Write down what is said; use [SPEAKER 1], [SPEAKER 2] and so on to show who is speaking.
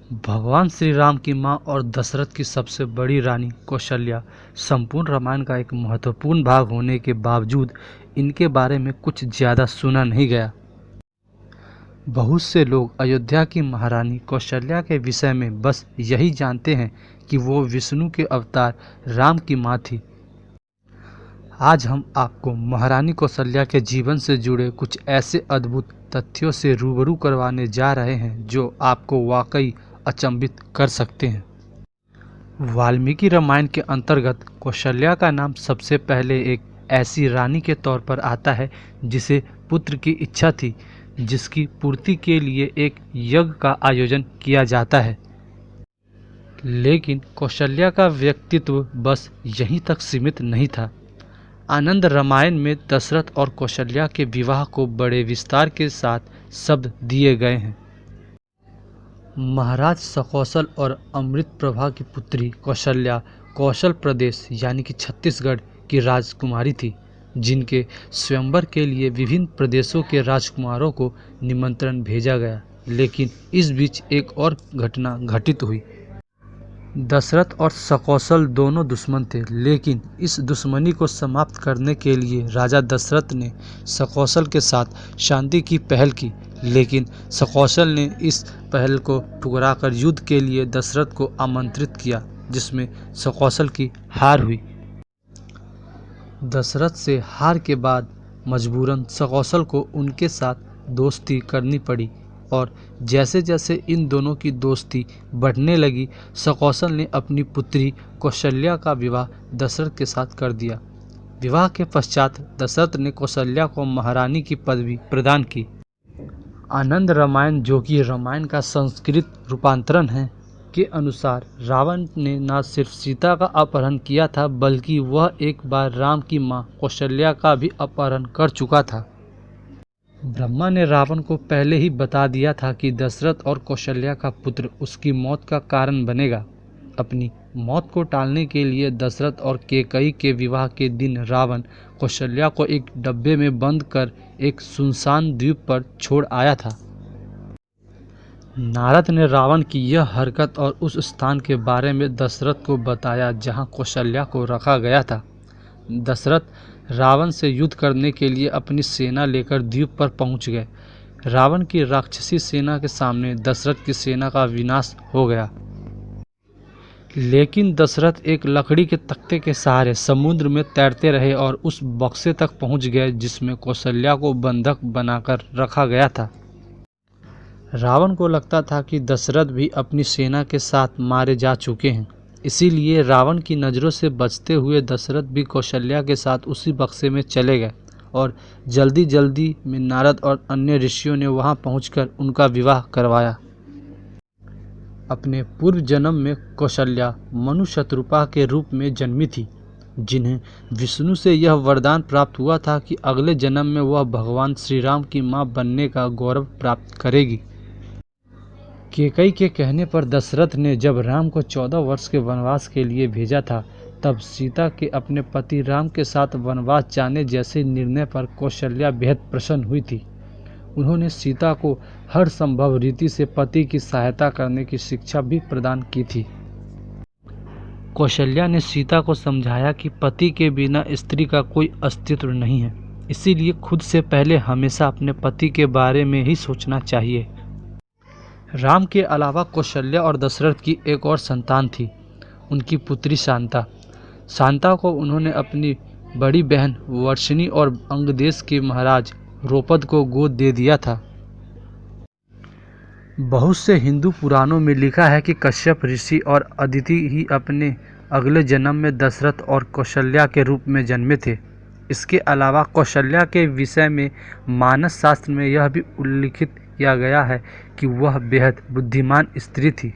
[SPEAKER 1] भगवान श्री राम की मां और दशरथ की सबसे बड़ी रानी कौशल्या संपूर्ण रामायण का एक महत्वपूर्ण भाग होने के बावजूद इनके बारे में कुछ ज़्यादा सुना नहीं गया। बहुत से लोग अयोध्या की महारानी कौशल्या के विषय में बस यही जानते हैं कि वो विष्णु के अवतार राम की मां थी। आज हम आपको महारानी कौशल्या के जीवन से जुड़े कुछ ऐसे अद्भुत तथ्यों से रूबरू करवाने जा रहे हैं जो आपको वाकई अचंभित कर सकते हैं। वाल्मीकि रामायण के अंतर्गत कौशल्या का नाम सबसे पहले एक ऐसी रानी के तौर पर आता है जिसे पुत्र की इच्छा थी, जिसकी पूर्ति के लिए एक यज्ञ का आयोजन किया जाता है। लेकिन कौशल्या का व्यक्तित्व बस यहीं तक सीमित नहीं था। आनंद रामायण में दशरथ और कौशल्या के विवाह को बड़े विस्तार के साथ शब्द दिए गए हैं। महाराज सकौशल और अमृत प्रभा की पुत्री कौशल्या कौशल प्रदेश यानी कि छत्तीसगढ़ की राजकुमारी थी, जिनके स्वयंवर के लिए विभिन्न प्रदेशों के राजकुमारों को निमंत्रण भेजा गया। लेकिन इस बीच एक और घटना घटित हुई। दशरथ और सकौशल दोनों दुश्मन थे, लेकिन इस दुश्मनी को समाप्त करने के लिए राजा दशरथ ने सकौशल के साथ शांति की पहल की, लेकिन सकौशल ने इस पहल को ठुकराकर युद्ध के लिए दशरथ को आमंत्रित किया, जिसमें सकौशल की हार हुई। दशरथ से हार के बाद मजबूरन सकौशल को उनके साथ दोस्ती करनी पड़ी, और जैसे जैसे इन दोनों की दोस्ती बढ़ने लगी, सकौशल ने अपनी पुत्री कौशल्या का विवाह दशरथ के साथ कर दिया। विवाह के पश्चात दशरथ ने कौशल्या को महारानी की पदवी प्रदान की। आनंद रामायण, जो कि रामायण का संस्कृत रूपांतरण है, के अनुसार रावण ने न सिर्फ सीता का अपहरण किया था, बल्कि वह एक बार राम की मां कौशल्या का भी अपहरण कर चुका था। ब्रह्मा ने रावण को पहले ही बता दिया था कि दशरथ और कौशल्या का पुत्र उसकी मौत का कारण बनेगा। अपनी मौत को टालने के लिए दशरथ और कैकेयी के विवाह के दिन रावण कौशल्या को एक डब्बे में बंद कर एक सुनसान द्वीप पर छोड़ आया था। नारद ने रावण की यह हरकत और उस स्थान के बारे में दशरथ को बताया जहां कौशल्या को रखा गया था। दशरथ रावण से युद्ध करने के लिए अपनी सेना लेकर द्वीप पर पहुंच गए। रावण की राक्षसी सेना के सामने दशरथ की सेना का विनाश हो गया। लेकिन दशरथ एक लकड़ी के तख्ते के सहारे समुद्र में तैरते रहे और उस बक्से तक पहुंच गए जिसमें कौशल्या को बंधक बनाकर रखा गया था। रावण को लगता था कि दशरथ भी अपनी सेना के साथ मारे जा चुके हैं, इसीलिए रावण की नज़रों से बचते हुए दशरथ भी कौशल्या के साथ उसी बक्से में चले गए, और जल्दी जल्दी में नारद और अन्य ऋषियों ने वहां पहुंचकर उनका विवाह करवाया। अपने पूर्व जन्म में कौशल्या मनु शतरूपा के रूप में जन्मी थी, जिन्हें विष्णु से यह वरदान प्राप्त हुआ था कि अगले जन्म में वह भगवान श्री राम की मां बनने का गौरव प्राप्त करेगी। कैकेयी के कहने पर दशरथ ने जब राम को 14 वर्ष के वनवास के लिए भेजा था, तब सीता के अपने पति राम के साथ वनवास जाने जैसे निर्णय पर कौशल्या बेहद प्रसन्न हुई थी। उन्होंने सीता को हर संभव रीति से पति की सहायता करने की शिक्षा भी प्रदान की थी। कौशल्या ने सीता को समझाया कि पति के बिना स्त्री का कोई अस्तित्व नहीं है, इसीलिए खुद से पहले हमेशा अपने पति के बारे में ही सोचना चाहिए। राम के अलावा कौशल्या और दशरथ की एक और संतान थी, उनकी पुत्री शांता। शांता को उन्होंने अपनी बड़ी बहन वर्षिणी और अंगदेश के महाराज द्रौपद को गोद दे दिया था। बहुत से हिंदू पुराणों में लिखा है कि कश्यप ऋषि और अदिति ही अपने अगले जन्म में दशरथ और कौशल्या के रूप में जन्मे थे। इसके अलावा कौशल्या के विषय में मानस शास्त्र में यह भी उल्लिखित किया गया है कि वह बेहद बुद्धिमान स्त्री थी।